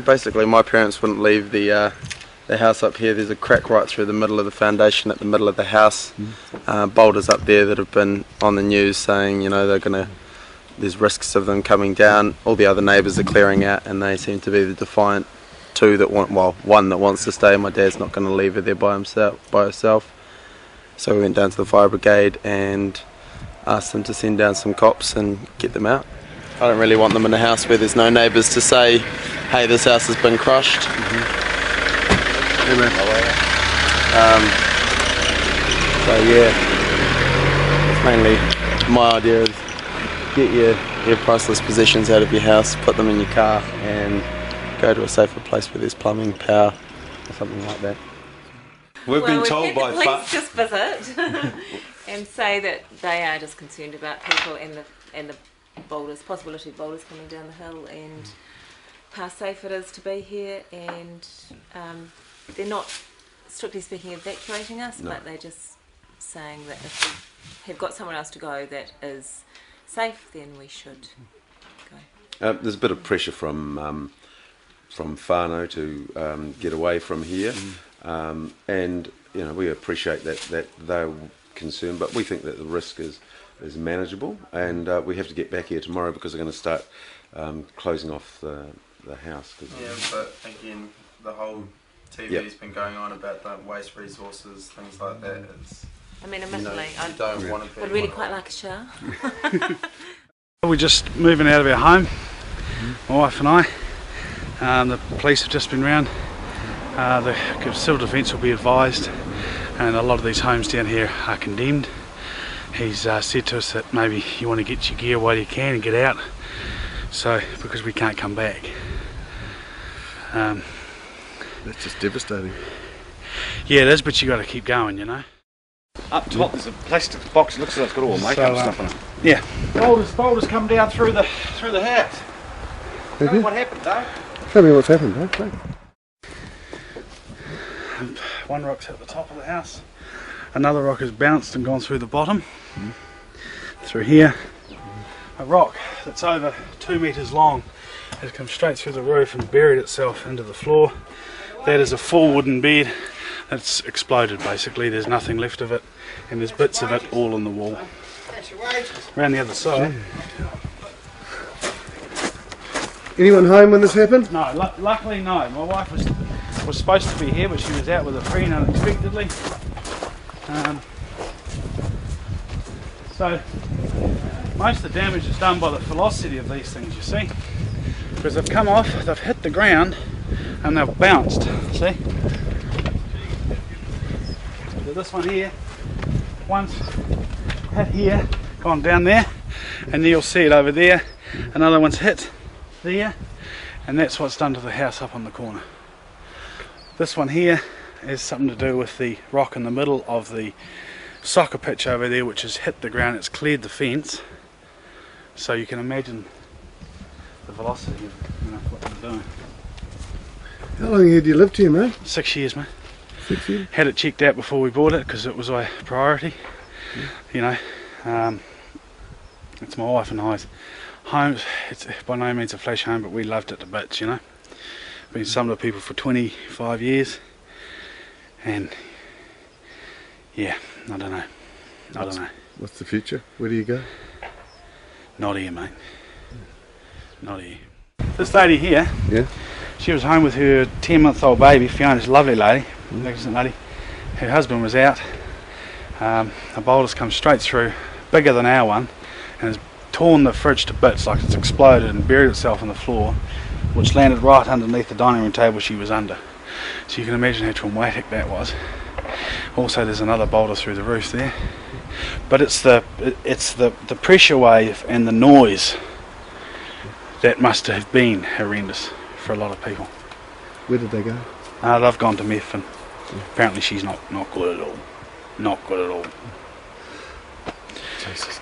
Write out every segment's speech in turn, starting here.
Basically, my parents wouldn't leave the house up here. There's a crack right through the middle of the foundation at the middle of the house. Boulders up there that have been on the news saying, you know, there's risks of them coming down. All the other neighbours are clearing out, and they seem to be the defiant two that one that wants to stay. My dad's not going to leave her there by herself. So we went down to the fire brigade and asked them to send down some cops and get them out. I don't really want them in a house where there's no neighbours to say, hey, this house has been crushed. So yeah, it's mainly my idea is get your priceless possessions out of your house, put them in your car and go to a safer place where there's plumbing, power or something like that. We've been told by the police just visit and say that they are just concerned about people and the boulders, possibility of boulders coming down the hill, and how safe it is to be here, and they're not strictly speaking evacuating us, but they're just saying that if we have got somewhere else to go that is safe, then we should go. There's a bit of pressure from whānau to get away from here, and you know, we appreciate that they're concerned, but we think that the risk is manageable, and we have to get back here tomorrow because they're going to start closing off the house. Yeah, but again, the whole TV's been going on about the waste resources, things like that. I mean, admittedly, I don't want to be. I'd really quite like a shower. We're just moving out of our home, my wife and I. The police have just been round. The civil defence will be advised, and a lot of these homes down here are condemned. He's said to us that maybe you want to get your gear while you can and get out, so because we can't come back. That's just devastating. Yeah, it is, but you got to keep going, you know. Up top there's a plastic box, looks like it's got all makeup stuff on it. Yeah. Boulders come down through the house. Tell me what happened, Dave. Tell me what's happened, Dave. One rock's at the top of the house, another rock has bounced and gone through the bottom, through here. A rock that's over 2 metres long has come straight through the roof and buried itself into the floor. That is a full wooden bed that's exploded basically. There's nothing left of it, and there's bits of it all on the wall. Around the other side. Anyone home when this happened? No, luckily no. My wife was supposed to be here, but she was out with a friend unexpectedly. So most of the damage is done by the velocity of these things, you see, because they've come off, they've hit the ground and they've bounced, see. So this one here, one's hit here, gone down there, and you'll see it over there. Another one's hit there, and that's what's done to the house up on the corner. This one here is something to do with the rock in the middle of the soccer pitch over there, which has hit the ground. It's cleared the fence, so you can imagine the velocity of what they're doing. How long had you lived here, mate? 6 years, mate. 6 years? Had it checked out before we bought it because it was our priority. You know, it's my wife and I's home. It's by no means a flash home, but we loved it to bits, you know. Been some of the people for 25 years, and yeah, I don't know. What's the future? Where do you go? Not here, mate. Not here. This lady here, she was home with her 10-month-old baby. Fiona's a lovely lady, magnificent lady. Her husband was out. A boulder's come straight through, bigger than our one, and has torn the fridge to bits, like it's exploded and buried itself on the floor, which landed right underneath the dining room table she was under. So you can imagine how traumatic that was. Also, there's another boulder through the roof there, but it's the pressure wave and the noise that must have been horrendous for a lot of people. Where did they go? They've gone to meth, and apparently she's not good at all. Not good at all. Jesus.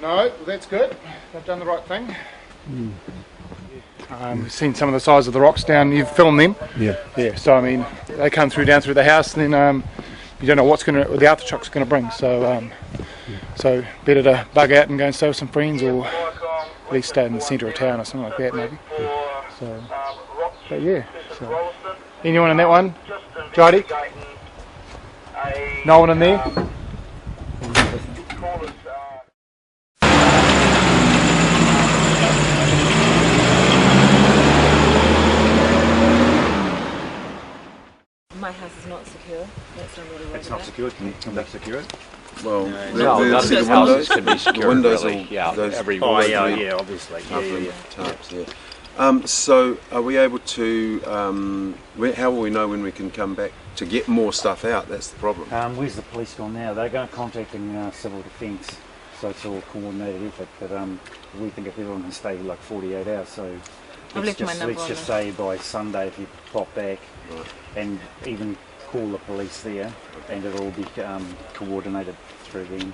No, that's good. They've done the right thing. We've seen some of the size of the rocks down. You've filmed them. Yeah. Yeah. So I mean, they come down through the house, and then you don't know what the aftershocks going to bring. So so better to bug out and go and stay with some friends, or at least stay in the centre of town or something like that, maybe. So, but yeah. So, anyone in that one? Jody? No one in there? My house is not secure. That's not really worried It's not about. secured. Can you come back secure it? Well, No, none of the these houses windows, could be secured, windows really. will- Yeah, those- every Oh, window. yeah, obviously. tarps, yeah. So, are we able to? How will we know when we can come back to get more stuff out? That's the problem. Where's the police gone now? They're going contacting civil defence, so it's all coordinated effort. But we think if everyone can stay like 48 hours, so I've left my number let's on just there. say by Sunday if you pop back, and even call the police there, and it'll all be coordinated through them.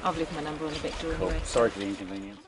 I've left my number on the back door Cool. anyway. Sorry for the inconvenience.